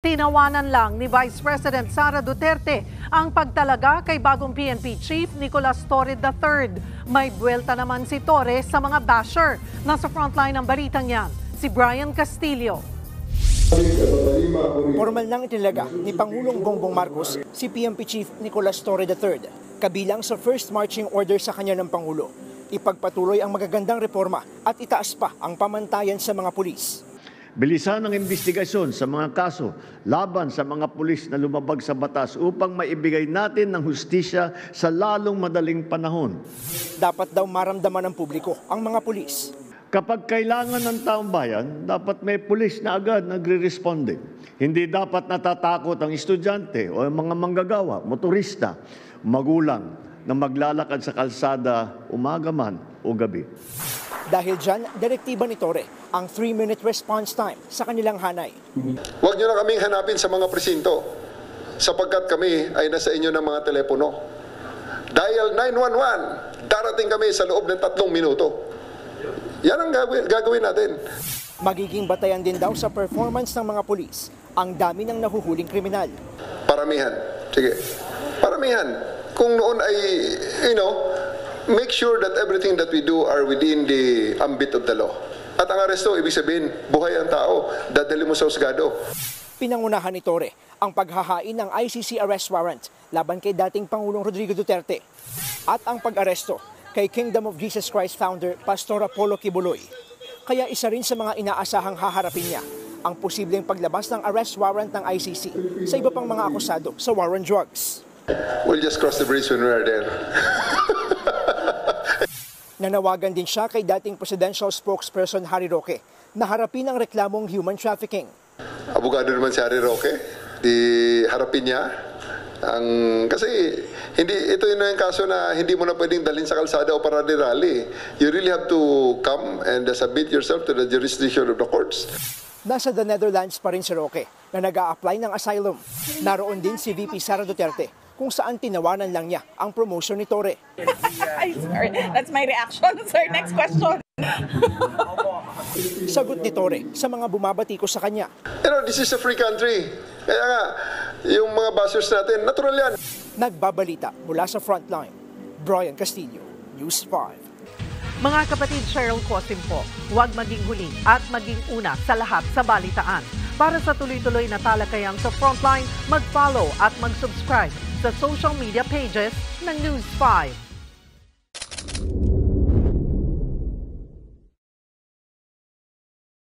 Tinawanan lang ni Vice President Sara Duterte ang pagtalaga kay bagong PNP Chief Nicolas Torre III. May buwelta naman si Torre sa mga basher. Nasa frontline ng balitang yan, si Brian Castillo. Formal nang itinaga ni Pangulong Bongbong Marcos si PNP Chief Nicolas Torre III, kabilang sa first marching order sa kanya ng Pangulo. Ipagpatuloy ang magagandang reforma at itaas pa ang pamantayan sa mga pulis. Bilisan ang investigasyon sa mga kaso laban sa mga pulis na lumabag sa batas upang maibigay natin ng hustisya sa lalong madaling panahon. Dapat daw maramdaman ng publiko ang mga pulis. Kapag kailangan ng taong bayan, dapat may pulis na agad nagre-responde. Hindi dapat natatakot ang estudyante o ang mga manggagawa, motorista, magulang na maglalakad sa kalsada umaga man o gabi. Dahil dyan, direktiba ni Torre ang 3-minute response time sa kanilang hanay. Huwag nyo na kaming hanapin sa mga presinto sapagkat kami ay nasa inyo ng mga telepono. Dial 911, darating kami sa loob ng 3 minuto. Yan ang gagawin natin. Magiging batayan din daw sa performance ng mga pulis ang dami ng nahuhuling kriminal. Paramihan. Sige. Paramihan. Kung noon ay, make sure that everything that we do are within the ambit of the law. At ang aresto, ibig sabihin, buhay ang tao, dadali mo sa husgado. Pinangunahan ni Torre ang paghahain ng ICC arrest warrant laban kay dating Pangulong Rodrigo Duterte at ang pag-aresto kay Kingdom of Jesus Christ founder Pastor Apollo Kibuloy. Kaya isa rin sa mga inaasahang haharapin niya ang posibleng paglabas ng arrest warrant ng ICC sa iba pang mga akusado sa war on drugs. We'll just cross the bridge when we are there. Nanawagan din siya kay dating presidential spokesperson Harry Roque na harapin ang reklamong human trafficking. Abogado naman si Harry Roque, harapin niya. Kasi ito yung kaso na hindi mo na pwedeng dalhin sa kalsada o para rally. You really have to come and submit yourself to the jurisdiction of the courts. Nasa the Netherlands pa rin si Roque na nag-a-apply ng asylum. Naroon din si VP Sara Duterte kung saan tinawanan lang niya ang promotion ni Torre. Sorry, that's my reaction. Sir, next question. Sagot ni Torre sa mga bumabati ko sa kanya. This is a free country. Kaya nga, yung mga bashers natin, natural yan. Nagbabalita mula sa frontline, Brian Castillo, News 5. Mga kapatid, Cheryl Cosim po, huwag maging huli at maging una sa lahat sa balitaan. Para sa tuloy-tuloy na talakayan sa Frontline, mag-follow at mag-subscribe sa social media pages ng News 5.